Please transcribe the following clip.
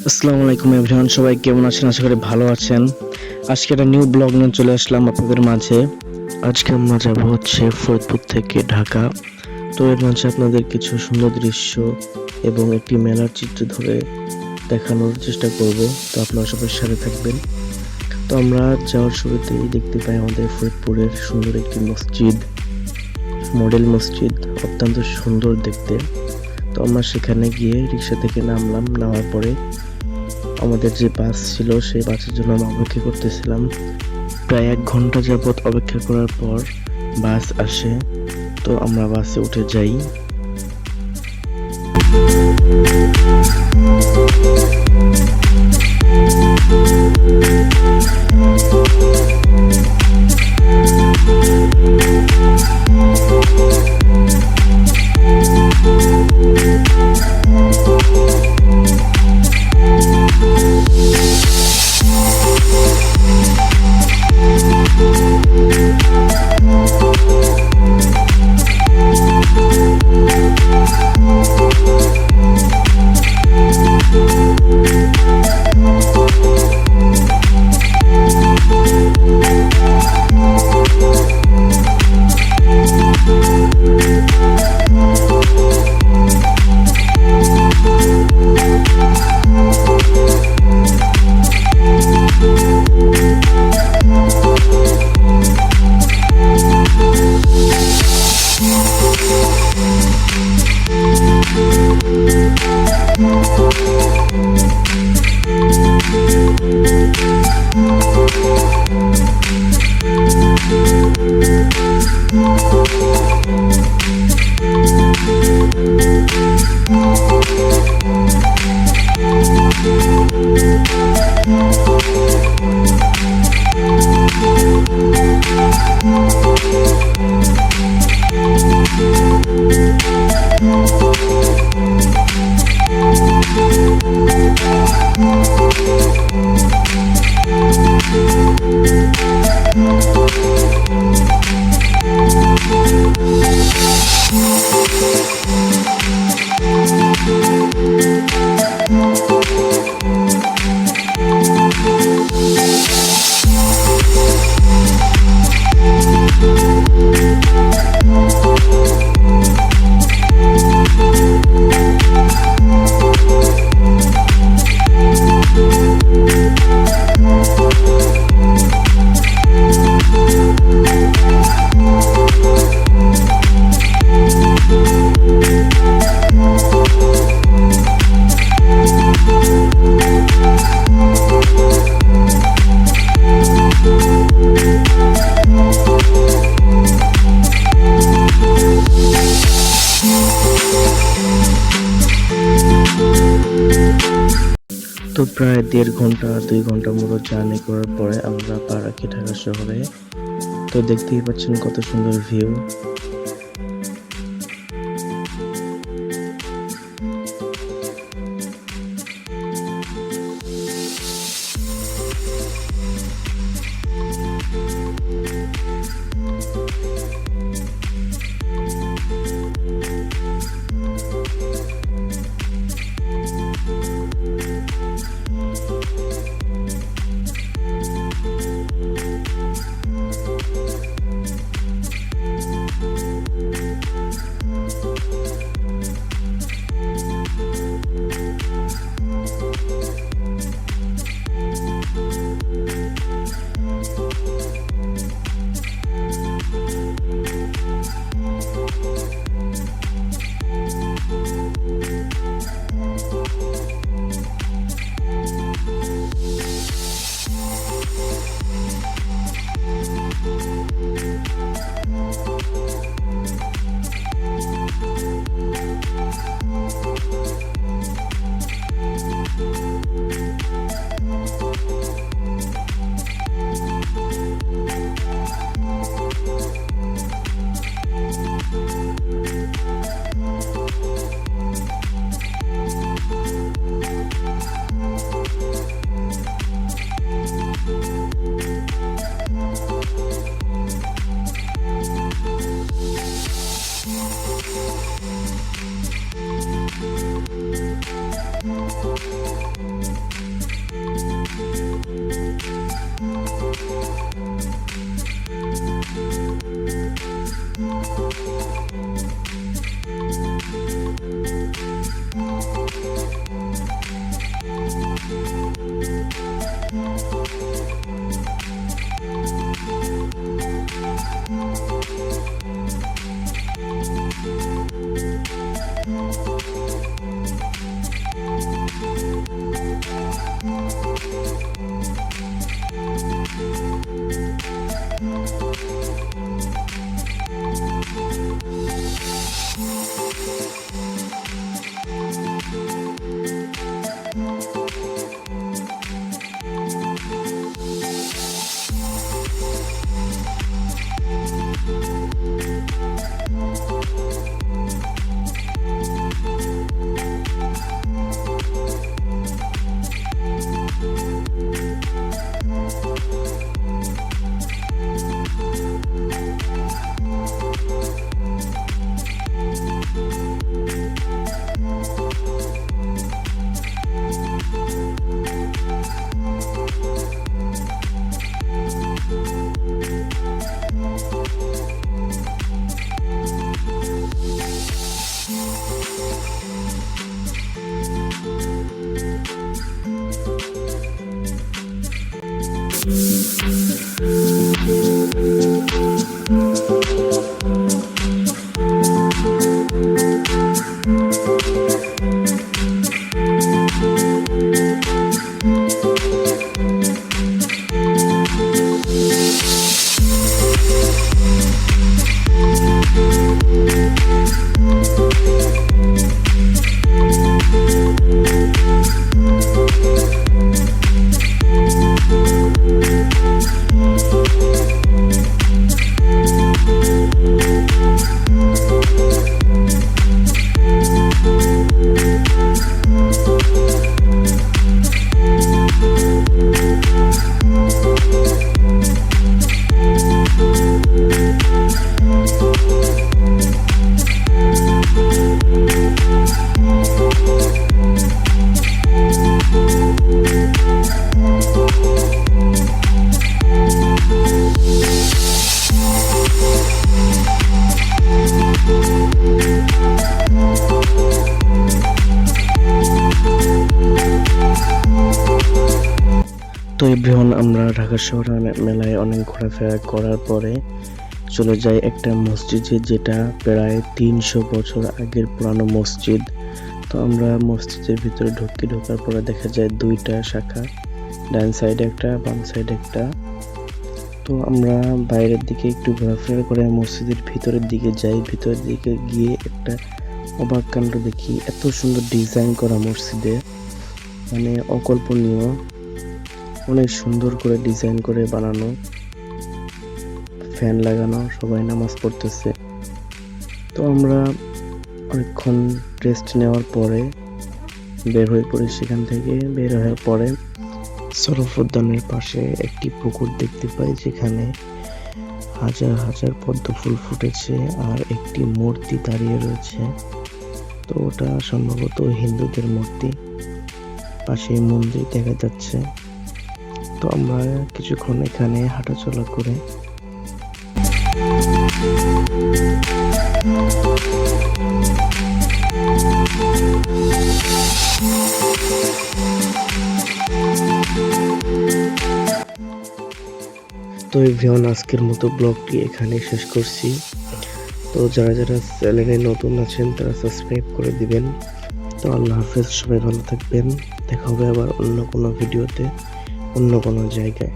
আসসালামু আলাইকুম এভরিওয়ান, সবাই কেমন আছেন? আশা করি ভালো আছেন। আজকে একটা নিউ ব্লগ নিয়ে চলে আসলাম আপনাদের মাঝে। আজকে আমরা যাব হচ্ছে ফরিদপুর থেকে ঢাকা। তো এর মাঝে আপনাদের কিছু সুন্দর দৃশ্য এবং একটি মেলার চিত্র ধরে দেখানোর চেষ্টা করব। তো আপনারা সবাই সাথে থাকবেন। তো আমরা যাওয়ার শুরুতেই দেখতে পাই আমাদের ফরিদপুরের সুন্দর একটি মসজিদ, মডেল মসজিদ, অত্যন্ত সুন্দর দেখতে। তো আমরা সেখানে গিয়ে রিক্সা থেকে নামলাম। নামার পরে আমাদের যে বাস ছিল সেই বাসের জন্য আমরা অপেক্ষা করতেছিলাম। প্রায় 1 ঘন্টা যাবৎ অপেক্ষা করার পর বাস আসে। তো আমরা বাসে উঠে যাই। তো প্রায় 1.5-2 ঘন্টার মতো জার্নি করার পরে আমরা পা রাখি ঢাকা শহরে। তো দেখতেই পাচ্ছেন কত সুন্দর ভিউ। তো এভরিওয়ান, আমরা ঢাকা শহরে মেলায় অনেক ঘোরাফেরা করার পরে চলে যাই একটা মসজিদে, যেটা প্রায় 300 বছর আগের পুরানো মসজিদ। তো আমরা মসজিদের ভিতরে ঢোকার পরে দেখা যায় দুইটা শাখা, ডান সাইডে একটা, বাম সাইডে একটা। তো আমরা বাইরের দিকে একটু ঘোরাফেরা করে মসজিদের ভিতরের দিকে যাই। ভিতরের দিকে গিয়ে একটা অবাক কাণ্ড দেখি, এত সুন্দর ডিজাইন করা মসজিদে, মানে অকল্পনীয়, অনেক সুন্দর করে ডিজাইন করে বানানো, ফ্যান লাগানো, সবাই নামাজ পড়তেছে। তো আমরা অনেকক্ষণ রেস্ট নেওয়ার পরে বের হয়ে পড়ি। সেখান থেকে বের হওয়ার পরে সরফ উদ্যানের পাশে একটি পুকুর দেখতে পাই, যেখানে হাজার হাজার পদ্ম ফুল ফুটেছে আর একটি মূর্তি দাঁড়িয়ে রয়েছে। তো ওটা সম্ভবত হিন্দুদের মূর্তি, পাশে মন্দির দেখা যাচ্ছে। তো আমরা কিছুক্ষণ এখানে হাঁটাচলা করে তো এভরিওয়ান, আজকের মতো ব্লগটি এখানে শেষ করছি। তো যারা যারা চ্যানেলে নতুন আছেন তারা সাবস্ক্রাইব করে দিবেন। তো আল্লাহ হাফেজ, সবাই ভালো থাকবেন। দেখা হবে আবার অন্য কোনো ভিডিওতে, অন্য কোনো জায়গায়।